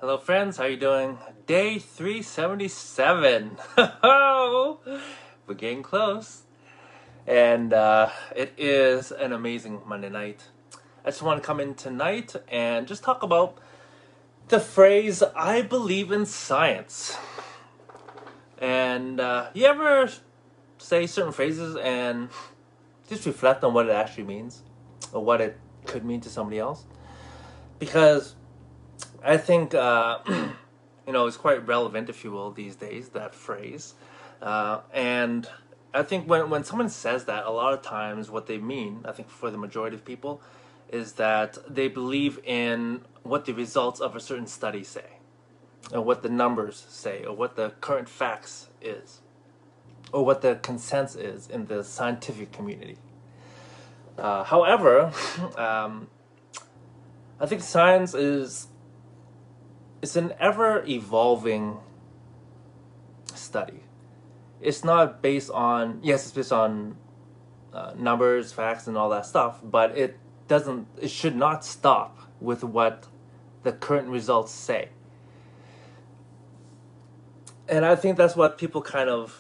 Hello friends, how you doing? Day 377. We're getting close. And it is an amazing Monday night. I just want to come in tonight and just talk about the phrase, I believe in science. And you ever say certain phrases and just reflect on what it actually means? Or what it could mean to somebody else? Because I think, it's quite relevant, if you will, these days, that phrase. And I think when someone says that, a lot of times what they mean, I think for the majority of people, is that they believe in what the results of a certain study say, or what the numbers say, or what the current facts is, or what the consensus is in the scientific community. However, I think science it's an ever-evolving study. It's not based on, yes, it's based on numbers, facts, and all that stuff, but it should not stop with what the current results say. And I think that's what people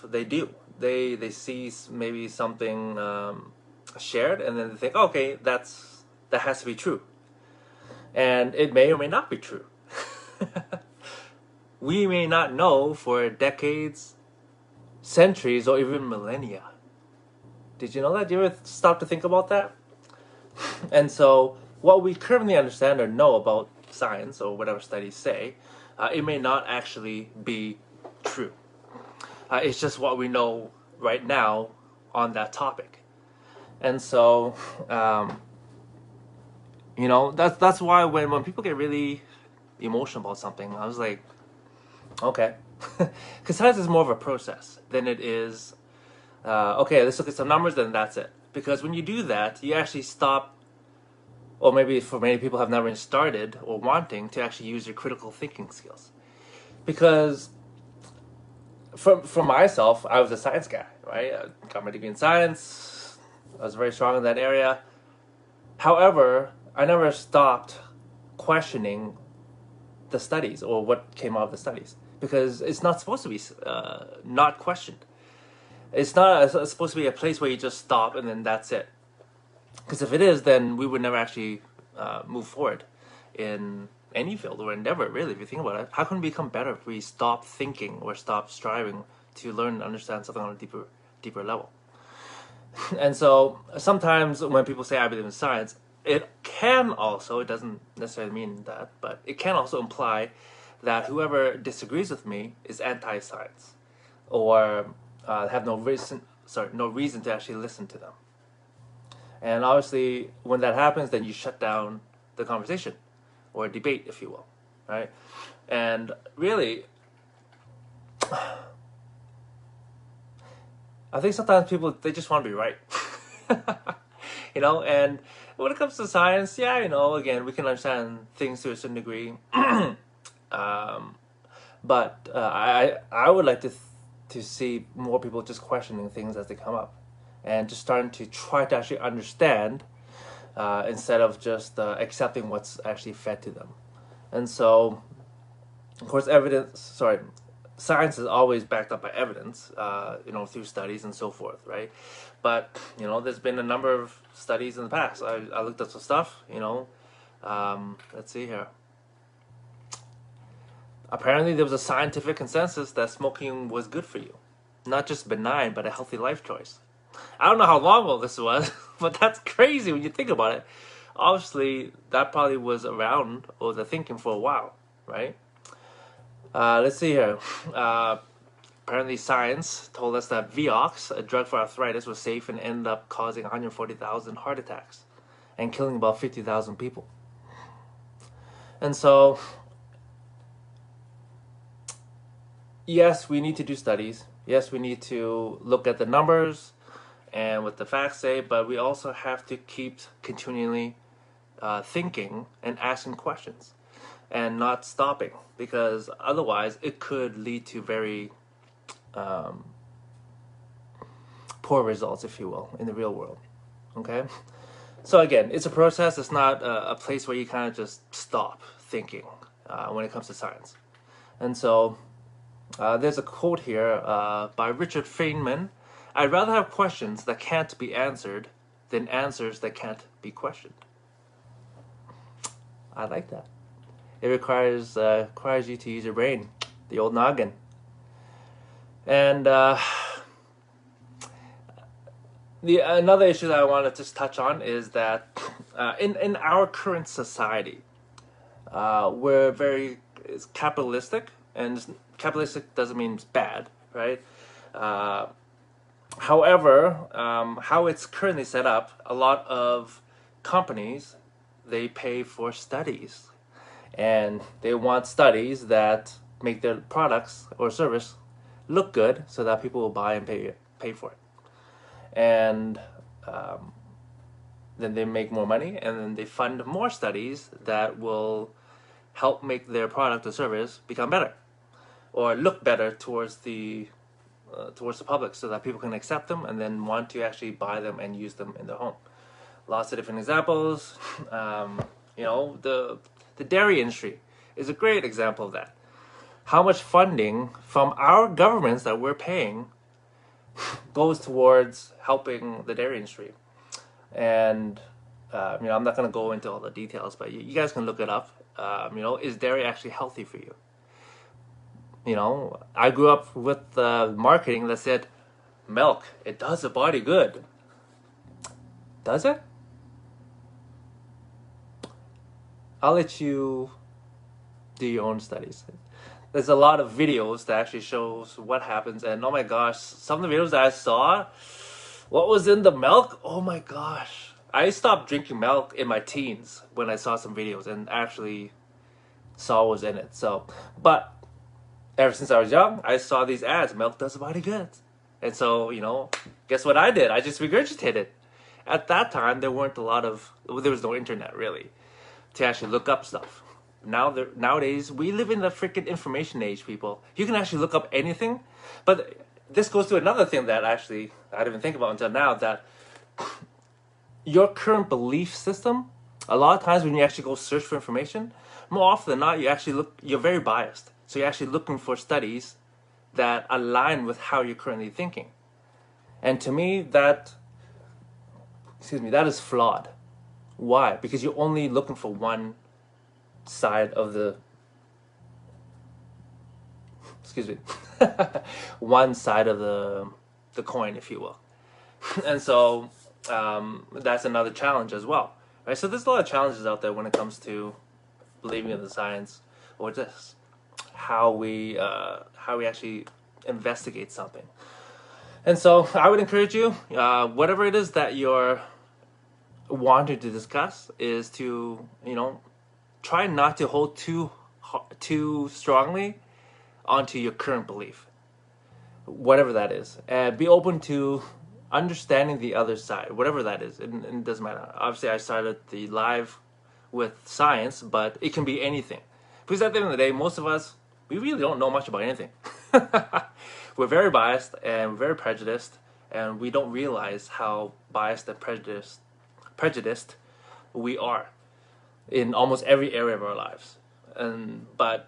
they do. They see maybe something shared, and then they think, okay, that has to be true. And it may or may not be true. We may not know for decades, centuries, or even millennia. Did you know that? Did you ever stop to think about that? And so, what we currently understand or know about science, or whatever studies say, it may not actually be true. It's just what we know right now on that topic. And so, that's why when people get really emotional about something, I was like, okay. Because science is more of a process than it is, okay, let's look at some numbers, then that's it. Because when you do that, you actually stop, or maybe for many people have never started or wanting to actually use your critical thinking skills. Because for myself, I was a science guy, right? I got my degree in science. I was very strong in that area. However, I never stopped questioning the studies or what came out of the studies, because it's not supposed to be not questioned. It's not it's supposed to be a place where you just stop and then that's it. Because if it is, then we would never actually move forward in any field or endeavor, really, if you think about it. How can we become better if we stop thinking or stop striving to learn and understand something on a deeper level? And so sometimes when people say I believe in science, it doesn't necessarily mean that, but it can also imply that whoever disagrees with me is anti-science, or have no reason to actually listen to them. And obviously, when that happens, then you shut down the conversation, or debate, if you will, right? And really, I think sometimes people, they just want to be right. And when it comes to science, again, we can understand things to a certain degree. But I would like to see more people just questioning things as they come up, and just starting to try to actually understand instead of just accepting what's actually fed to them. And so, of course, science is always backed up by evidence, through studies and so forth, right? But, there's been a number of studies in the past. I looked up some stuff, let's see here. Apparently there was a scientific consensus that smoking was good for you. Not just benign, but a healthy life choice. I don't know how long ago this was, but that's crazy when you think about it. Obviously, that probably was around, or the thinking, for a while, right? Let's see here. Apparently science told us that Vioxx, a drug for arthritis, was safe and ended up causing 140,000 heart attacks and killing about 50,000 people. And so, yes, we need to do studies. Yes, we need to look at the numbers and what the facts say, but we also have to keep continually thinking and asking questions and not stopping, because otherwise it could lead to very poor results, if you will, in the real world. Okay? So again, it's a process. It's not a place where you kind of just stop thinking. when it comes to science. And so there's a quote here by Richard Feynman. I'd rather have questions that can't be answered than answers that can't be questioned. I like that. It requires you to use your brain, the old noggin. And another issue that I want to just touch on is that in our current society, we're very capitalistic, and capitalistic doesn't mean it's bad, right? However, how it's currently set up, a lot of companies, they pay for studies, and they want studies that make their products or service look good so that people will buy and pay for it. And then they make more money, and then they fund more studies that will help make their product or service become better or look better towards the public, so that people can accept them and then want to actually buy them and use them in their home. Lots of different examples. The dairy industry is a great example of that. How much funding from our governments that we're paying goes towards helping the dairy industry. And I'm not going to go into all the details, but you guys can look it up. Is dairy actually healthy for you? I grew up with marketing that said milk, it does the body good. Does it? I'll let you do your own studies. There's a lot of videos that actually shows what happens, and oh my gosh, some of the videos that I saw, what was in the milk? Oh my gosh. I stopped drinking milk in my teens when I saw some videos and actually saw what was in it. So, but ever since I was young, I saw these ads, milk does the body good. And so, guess what I did? I just regurgitated. At that time, there was no internet really to actually look up stuff. Nowadays, we live in the freaking information age, people. You can actually look up anything. But this goes to another thing that actually I didn't even think about until now, that your current belief system, a lot of times when you actually go search for information, more often than not, you're very biased. So you're actually looking for studies that align with how you're currently thinking. And to me, that is flawed. Why? Because you're only looking for one side of the one side of the coin, if you will. And so that's another challenge as well, right? So there's a lot of challenges out there when it comes to believing in the science, or just how we actually investigate something. And so I would encourage you, whatever it is that you're wanting to discuss, is to try not to hold too strongly onto your current belief, whatever that is, and be open to understanding the other side, whatever that is. And it doesn't matter. Obviously, I started the live with science, but it can be anything, because at the end of the day, most of us, we really don't know much about anything. We're very biased and very prejudiced, and we don't realize how biased and prejudiced we are in almost every area of our lives. But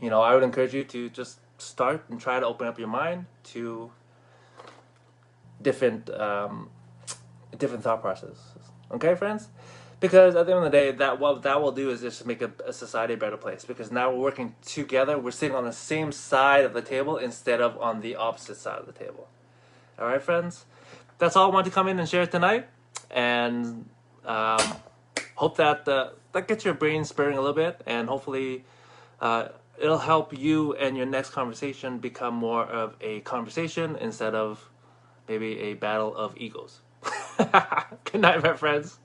I would encourage you to just start and try to open up your mind to different thought processes. Okay, friends? Because at the end of the day, what that will do is just make a society a better place. Because now we're working together, we're sitting on the same side of the table instead of on the opposite side of the table. All right, friends? That's all I want to come in and share tonight. And hope that gets your brain spurring a little bit, and hopefully it'll help you and your next conversation become more of a conversation instead of maybe a battle of egos. Good night, my friends.